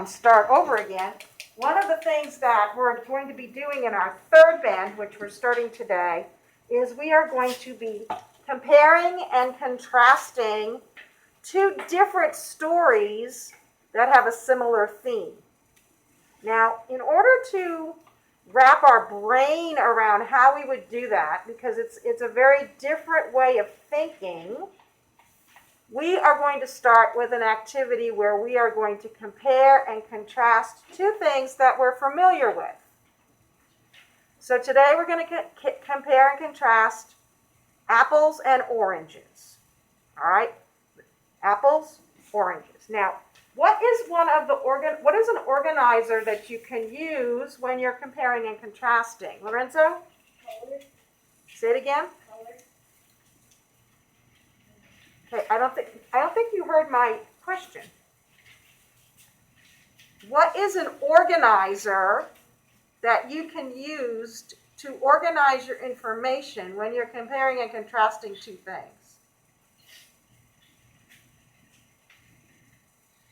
start over again. One of the things that we're going to be doing in our third band, which we're starting today, is we are going to be comparing and contrasting two different stories that have a similar theme. Now, in order to wrap our brain around how we would do that, because it's a very different way of thinking, we are going to start with an activity where we are going to compare and contrast two things that we're familiar with. So today we're going to compare and contrast apples and oranges. All right? Apples, oranges. Now, what is an organizer that you can use when you're comparing and contrasting? Lorenzo? Color. Say it again. Color. Okay, I don't think you heard my question. What is an organizer that you can use to organize your information when you're comparing and contrasting two things?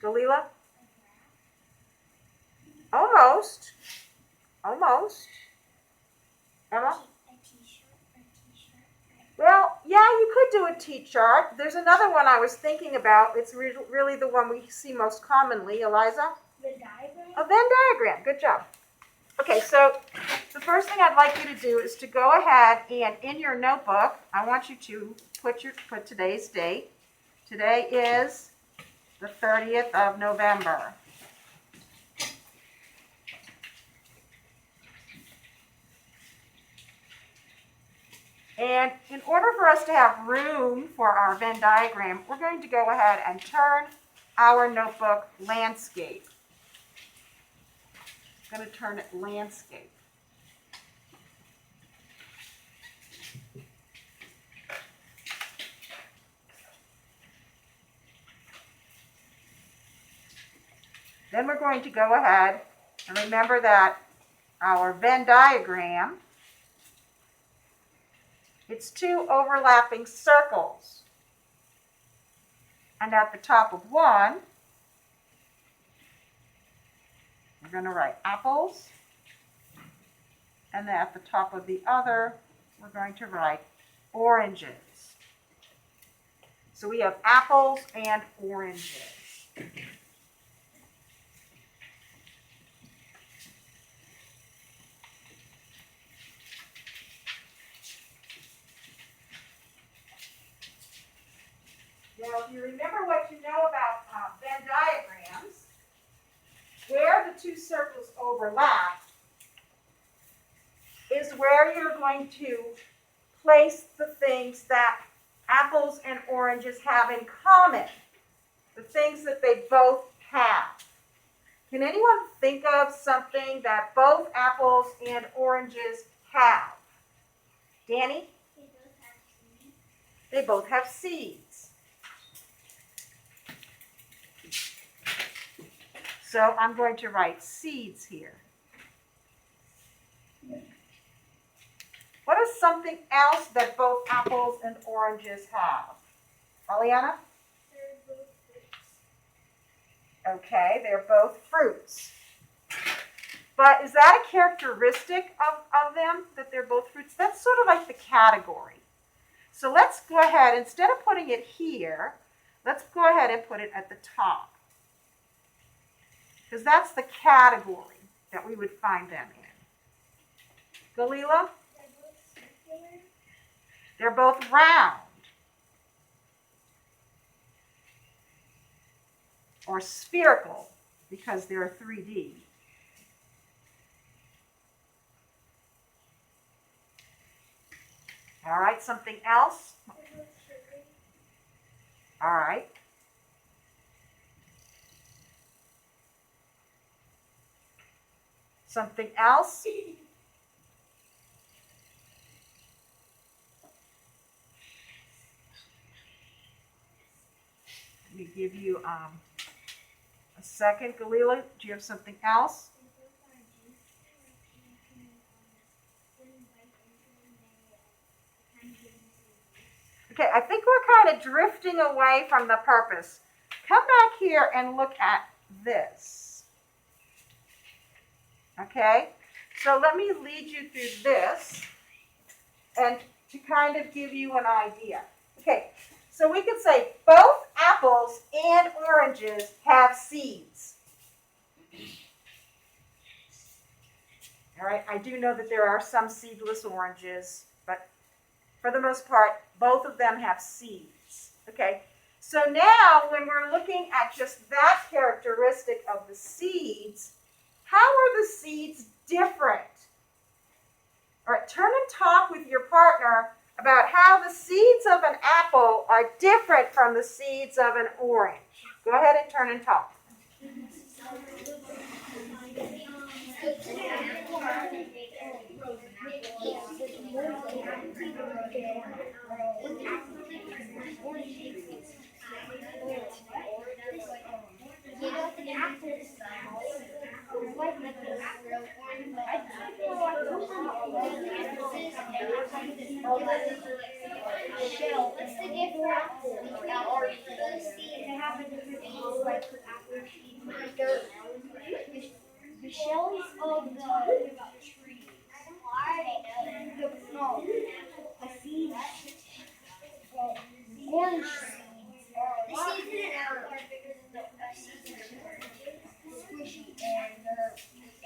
Galila? Almost. Emma? Well, yeah, you could do a T-chart. There's another one I was thinking about. It's really the one we see most commonly. Eliza? Venn diagram? A Venn diagram. Good job. Okay, so the first thing I'd like you to do is to go ahead and in your notebook, I want you to put today's date. Today is the 30th of November. And in order for us to have room for our Venn diagram, we're going to go ahead and turn our notebook landscape. I'm going to turn it landscape. Then we're going to go ahead and remember that our Venn diagram, it's two overlapping circles. And at the top of one, we're going to write apples. And at the top of the other, we're going to write oranges. So we have apples and oranges. Now, if you remember what you know about Venn diagrams, where the two circles overlap is where you're going to place the things that apples and oranges have in common, the things that they both have. Can anyone think of something that both apples and oranges have? Danny? They both have seeds. They both have seeds. So I'm going to write seeds here. What is something else that both apples and oranges have? Aliana? They're both fruits. Okay, they're both fruits. But is that a characteristic of them, that they're both fruits? That's sort of like the category. So let's go ahead, instead of putting it here, let's go ahead and put it at the top. Because that's the category that we would find them in. Galila? They're both circular. They're both round. Or spherical, because they're 3D. All right, something else? They're both sugary. All right. Something else? Let me give you a second. Galila, do you have something else? They both are juicy, when you bite into them, they kind of give you. Okay, I think we're kind of drifting away from the purpose. Come back here and look at this. Okay, so let me lead you through this and to kind of give you an idea. Okay, so we could say both apples and oranges have seeds. All right, I do know that there are some seedless oranges, but for the most part, both of them have seeds. Okay, so now when we're looking at just that characteristic of the seeds, how are the seeds different? All right, turn and talk with your partner about how the seeds of an apple are different from the seeds of an orange. Go ahead and turn and talk. Shell. What's the difference? The seeds have a different taste, like apple seeds. The shells of the trees. The seeds. Orange seeds are a lot more squishy, and they're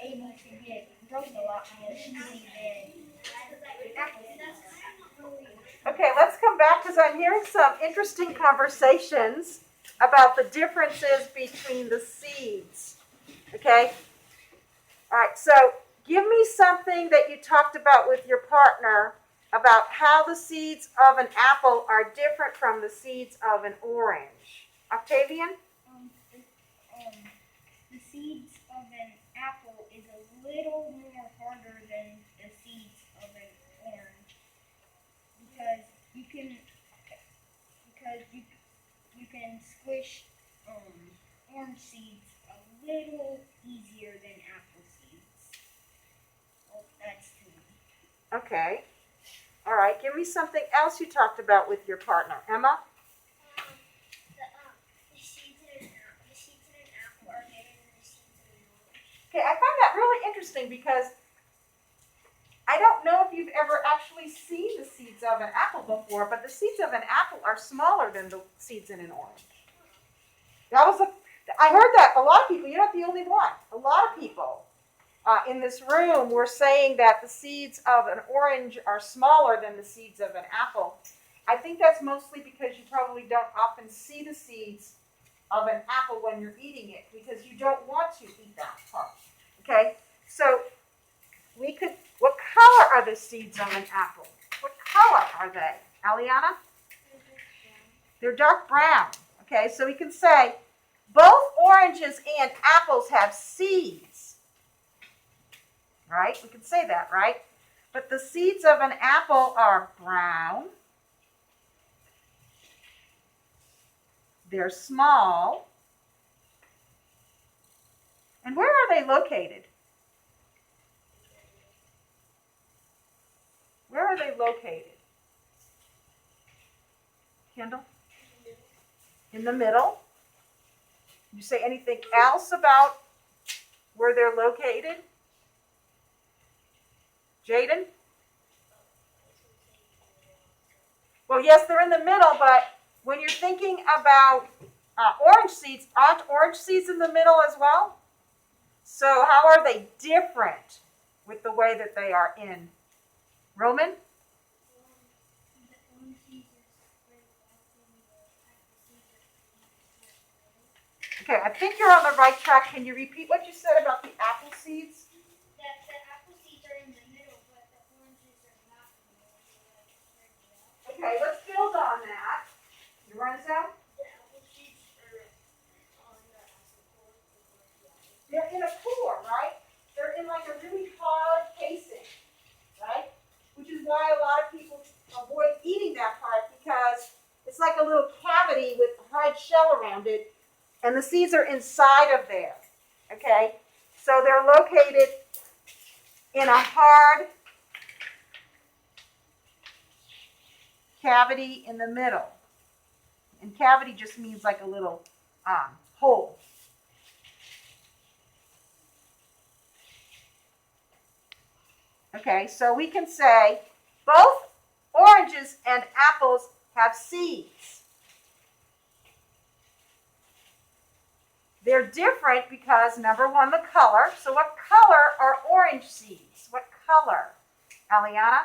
able to get broken a lot more easily than apple seeds. Okay, let's come back because I'm hearing some interesting conversations about the differences between the seeds. Okay? All right, so give me something that you talked about with your partner about how the seeds of an apple are different from the seeds of an orange. Octavian? The seeds of an apple is a little more harder than the seeds of an orange because you can squish orange seeds a little easier than apple seeds. Well, that's to me. Okay. All right, give me something else you talked about with your partner. Emma? The seeds in an apple are better than the seeds in an orange. Okay, I find that really interesting because I don't know if you've ever actually seen the seeds of an apple before, but the seeds of an apple are smaller than the seeds in an orange. I heard that a lot of people, you're not the only one, a lot of people in this room were saying that the seeds of an orange are smaller than the seeds of an apple. I think that's mostly because you probably don't often see the seeds of an apple when you're eating it because you don't want to eat that part. Okay, so what color are the seeds of an apple? What color are they? Aliana? They're dark brown. Okay, so we can say both oranges and apples have seeds. Right? We can say that, right? But the seeds of an apple are brown. They're small. And where are they located? Where are they located? Kendall? In the middle. You say anything else about where they're located? Jaden? Well, yes, they're in the middle, but when you're thinking about orange seeds, aren't orange seeds in the middle as well? So how are they different with the way that they are in? Roman? Okay, I think you're on the right track. Can you repeat what you said about the apple seeds? That the apple seeds are in the middle, but the oranges are not in the middle. Okay, let's build on that. Lorenzo? The apple seeds are on the core. They're in a core, right? They're in like a really hard casing, right? Which is why a lot of people avoid eating that part because it's like a little cavity with a hard shell around it, and the seeds are inside of there, okay? So they're located in a hard cavity in the middle. And cavity just means like a little hole. Okay, so we can say both oranges and apples have seeds. They're different because, number one, the color. So what color are orange seeds? What color? Aliana?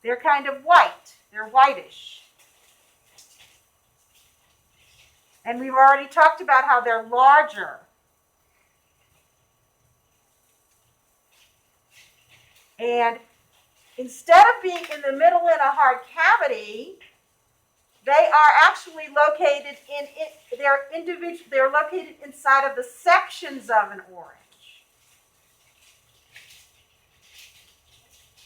They're kind of white. They're whitish. And we've already talked about how they're larger. And instead of being in the middle in a hard cavity, they are actually located they're located inside of the sections of an orange.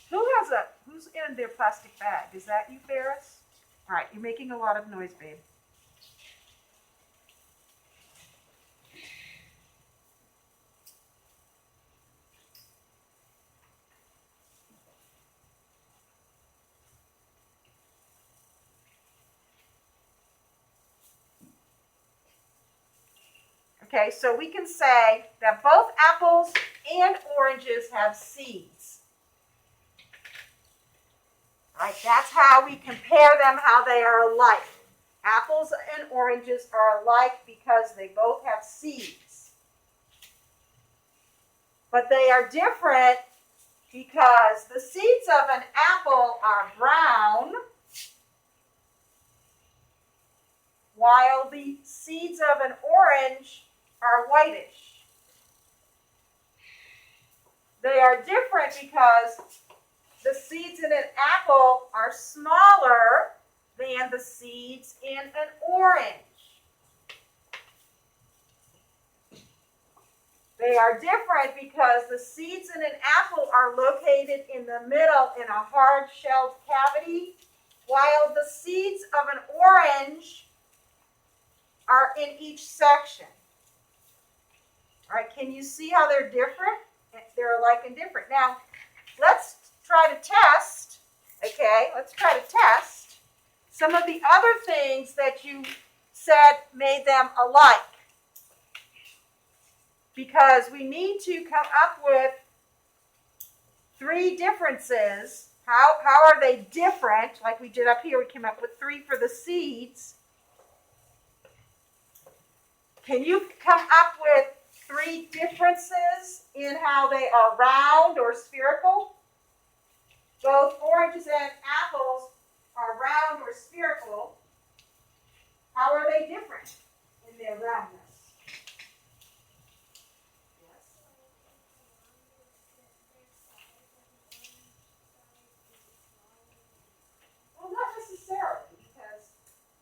Who's in their plastic bag? Is that you, Ferris? All right, you're making a lot of noise, babe. Okay, so we can say that both apples and oranges have seeds. Right, that's how we compare them, how they are alike. Apples and oranges are alike because they both have seeds. But they are different because the seeds of an apple are brown, while the seeds of an orange are whitish. They are different because the seeds in an apple are smaller than the seeds in an orange. They are different because the seeds in an apple are located in the middle in a hard-shelled cavity, while the seeds of an orange are in each section. All right, can you see how they're different? They're alike and different. Now, let's try to test, okay? Let's try to test some of the other things that you said made them alike. Because we need to come up with 3 differences. How are they different? Like we did up here, we came up with 3 for the seeds. Can you come up with 3 differences in how they are round or spherical? Both oranges and apples are round or spherical. How are they different in their roundness? Well, not necessarily, because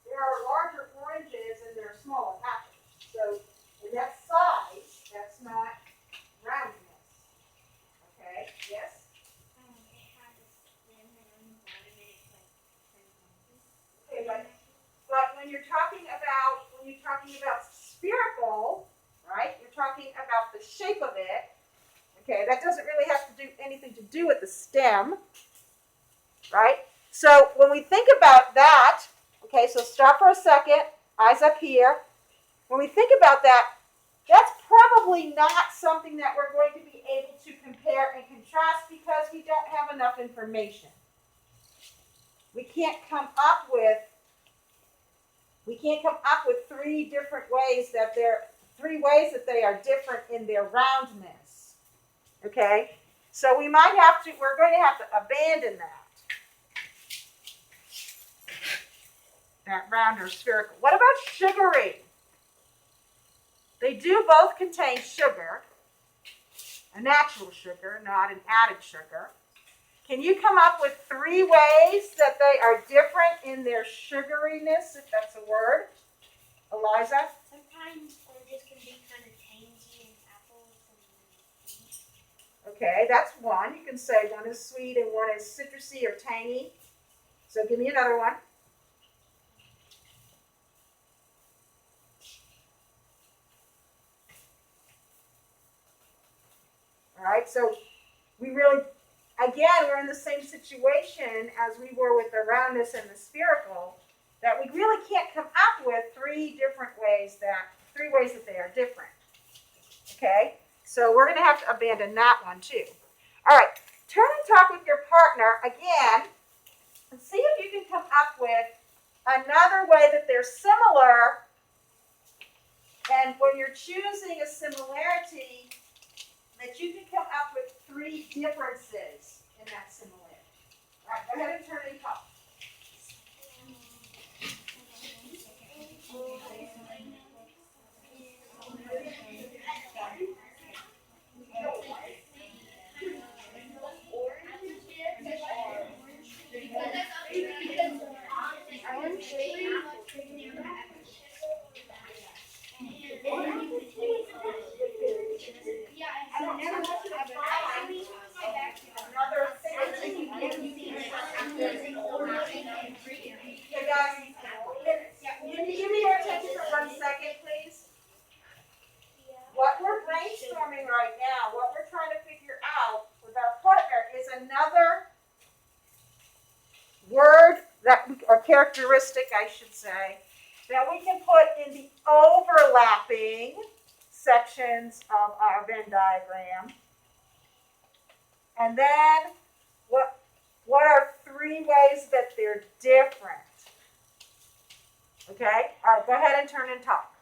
there are larger oranges and there are smaller apples. So in that size, that's not roundness. Okay, yes? Okay, but when you're talking about spherical, right? You're talking about the shape of it. Okay, that doesn't really have to do anything to do with the stem, right? So when we think about that, okay, so stop for a second, eyes up here. When we think about that, that's probably not something that we're going to be able to compare and contrast because we don't have enough information. We can't come up with 3 different ways that they are different in their roundness. Okay? So we're going to have to abandon that round or spherical. What about sugary? They do both contain sugar, a natural sugar, not an added sugar. Can you come up with 3 ways that they are different in their sugariness, if that's a word? Eliza? Sometimes oranges can be kind of tangy and apples and sweet. Okay, that's one. You can say one is sweet and one is citrusy or tangy. So give me another one. All right, so we're in the same situation as we were with the roundness and the spherical, that we really can't come up with 3 ways that they are different. Okay, So we're going to have to abandon that one too. All right, turn and talk with your partner again and see if you can come up with another way that they're similar. And when you're choosing a similarity, that you can come up with 3 differences in that similarity. All right, go ahead and turn and talk. Okay, guys, can you give me your attention for 1 second, please? What we're brainstorming right now, what we're trying to figure out with our partner is another word or characteristic, I should say, that we can put in the overlapping sections of our Venn diagram. And then what are 3 ways that they're different? Okay? All right, go ahead and turn and talk.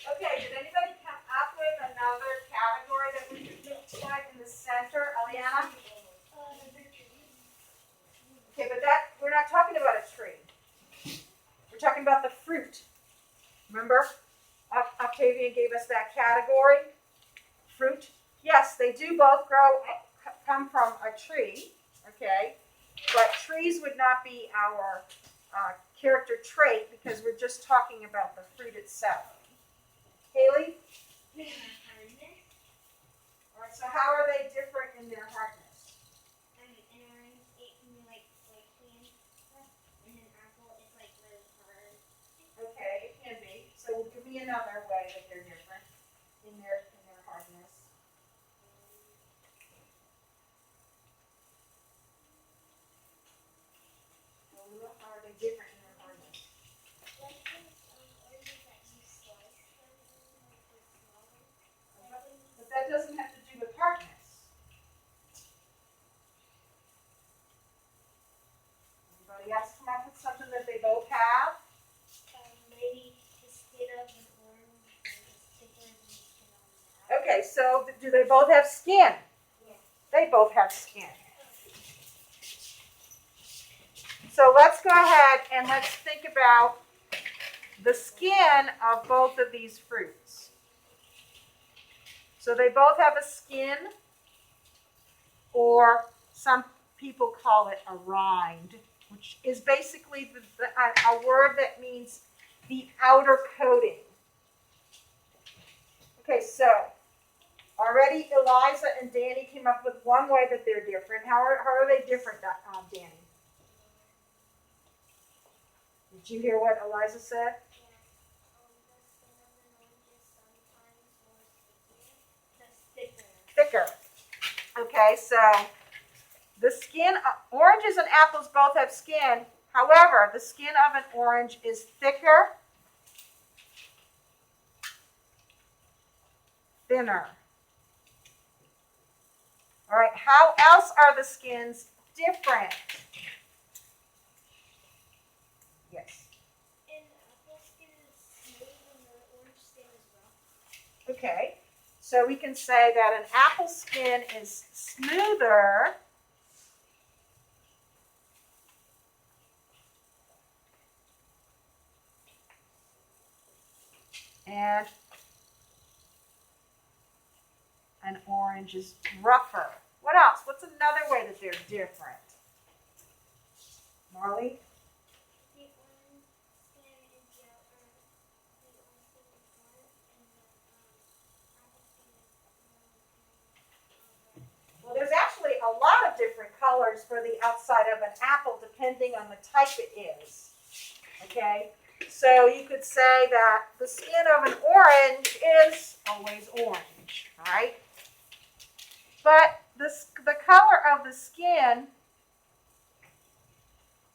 Okay, did anybody come up with another category that we could put in the center, Eliana? Okay, but we're not talking about a tree. We're talking about the fruit. Remember? Octavian gave us that category. Fruit. Yes, they do both come from a tree, okay? But trees would not be our character trait because we're just talking about the fruit itself. Haley? All right, so how are they different in their hardness? Okay, it can be. So give me another way that they're different in their hardness. How are they different in their hardness? But that doesn't have to do with hardness. Anybody else come up with something that they both have? Maybe the skin of an orange is thicker than the skin of an apple. Okay, so do they both have skin? Yeah. They both have skin. So let's go ahead and let's think about the skin of both of these fruits. So they both have a skin, or some people call it a rind, which is basically a word that means the outer coating. Okay, so already Eliza and Danny came up with one way that they're different. How are they different, Danny? Did you hear what Eliza said? Thicker. Okay, so the skin, oranges and apples both have skin. However, the skin of an orange is thicker, thinner. All right, how else are the skins different? Yes. An apple skin is smooth and the orange skin is rough. Okay, so we can say that an apple skin is smoother and and orange is rougher. What else? What's another way that they're different? Marley? The orange skin is yellow. The orange skin is dark, and the apple skin is more green. Well, there's actually a lot of different colors for the outside of an apple depending on the type it is. Okay? So you could say that the skin of an orange is always orange, right? But the color of the skin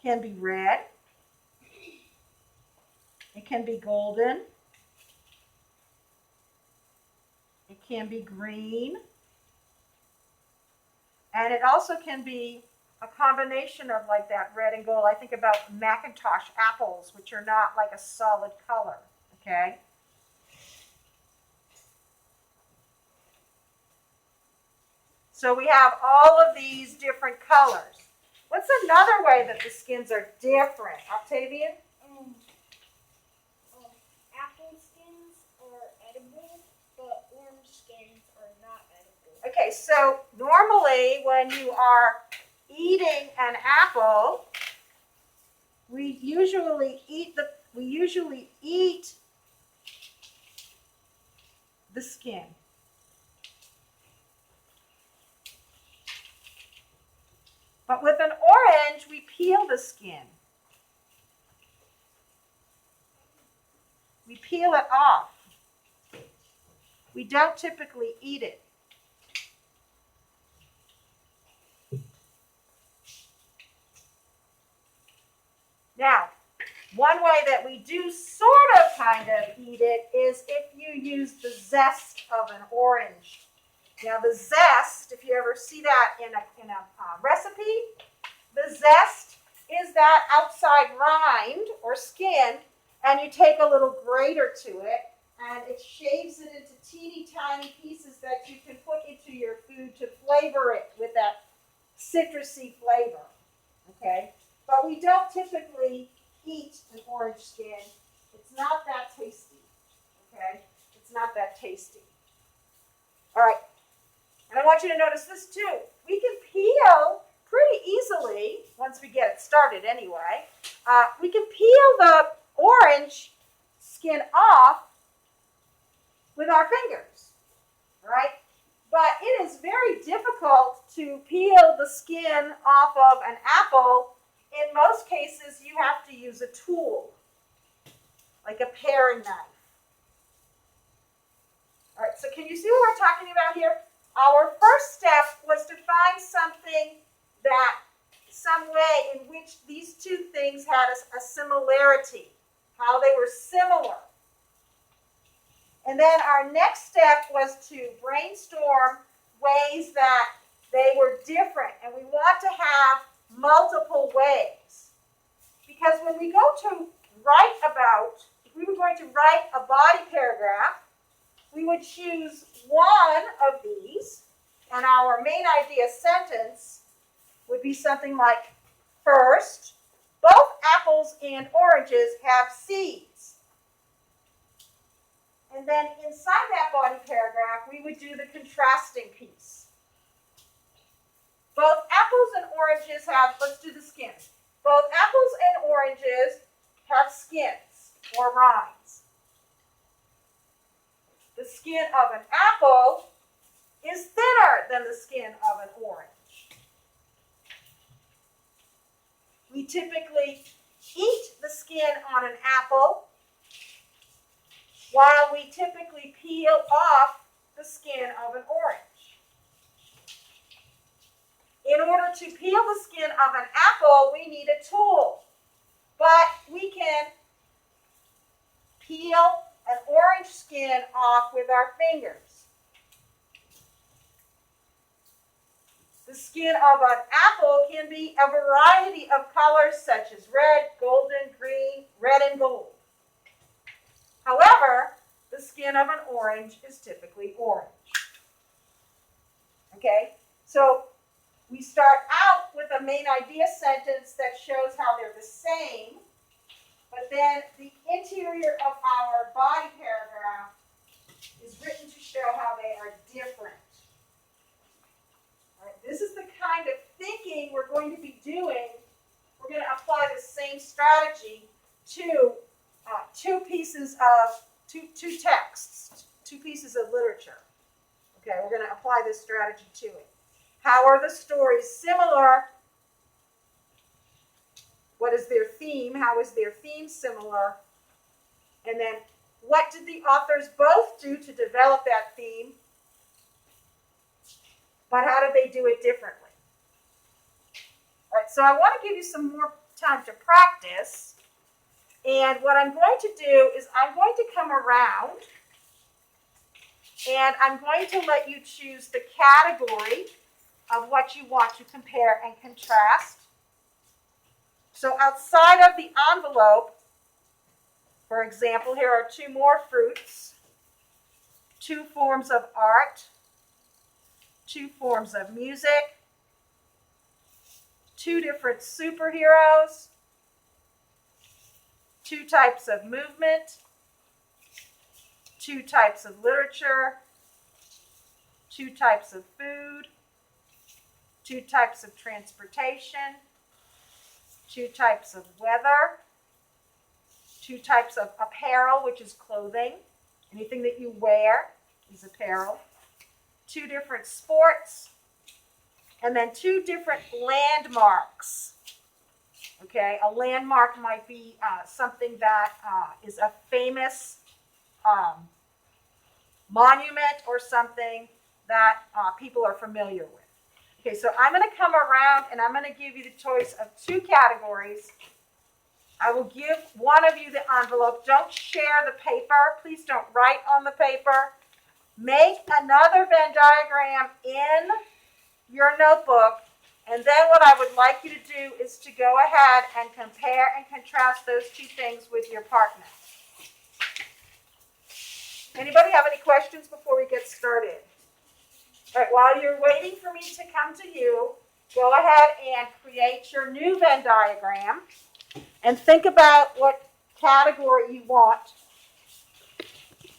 can be red. It can be golden. It can be green. And it also can be a combination of like that red and gold. I think about Macintosh apples, which are not like a solid color, okay? So we have all of these different colors. What's another way that the skins are different? Octavian? Apple skins are edible, but orange skins are not edible. Okay, so normally when you are eating an apple, we usually eat the skin. But with an orange, we peel the skin. We peel it off. We don't typically eat it. Now, one way that we do sort of kind of eat it is if you use the zest of an orange. Now the zest, if you ever see that in a recipe, the zest is that outside rind or skin, and you take a little grater to it, and it shaves it into teeny tiny pieces that you can put into your food to flavor it with that citrusy flavor, okay? But we don't typically eat an orange skin. It's not that tasty, okay? It's not that tasty. All right, and I want you to notice this too. We can peel pretty easily, once we get it started anyway. We can peel the orange skin off with our fingers, right? But it is very difficult to peel the skin off of an apple. In most cases, you have to use a tool, like a paring knife. All right, so can you see what we're talking about here? Our first step was to find some way in which these two things had a similarity, how they were similar. And then our next step was to brainstorm ways that they were different. And we want to have multiple ways. Because when we go to write about, if we were going to write a body paragraph, we would choose one of these, and our main idea sentence would be something like, first, both apples and oranges have seeds. And then inside that body paragraph, we would do the contrasting piece. Both apples and oranges have, let's do the skins. Both apples and oranges have skins or rinds. The skin of an apple is thinner than the skin of an orange. We typically eat the skin on an apple, while we typically peel off the skin of an orange. In order to peel the skin of an apple, we need a tool. But we can peel an orange skin off with our fingers. The skin of an apple can be a variety of colors such as red, golden, green, red, and gold. However, the skin of an orange is typically orange. Okay, so we start out with a main idea sentence that shows how they're the same, but then the interior of our body paragraph is written to show how they are different. kind of thinking we're going to be doing, we're going to apply the same strategy to two texts, two pieces of literature. Okay, we're going to apply this strategy to it. How are the stories similar? What is their theme? How is their theme similar? And then what did the authors both do to develop that theme? But how did they do it differently? All right, so I want to give you some more time to practice. And what I'm going to do is I'm going to come around and I'm going to let you choose the category of what you want to compare and contrast. So outside of the envelope, for example, here are two more fruits, two forms of art, two forms of music, two different superheroes, two types of movement, two types of literature, two types of food, two types of transportation, two types of weather, two types of apparel, which is clothing. Anything that you wear is apparel. Two different sports, and then two different landmarks. Okay, a landmark might be something that is a famous monument or something that people are familiar with. Okay, so I'm going to come around and I'm going to give you the choice of two categories. I will give one of you the envelope. Don't share the paper. Please don't write on the paper. Make another Venn diagram in your notebook, and then what I would like you to do is to go ahead and compare and contrast those two things with your partner. Anybody have any questions before we get started? All right, while you're waiting for me to come to you, go ahead and create your new Venn diagram and think about what category you want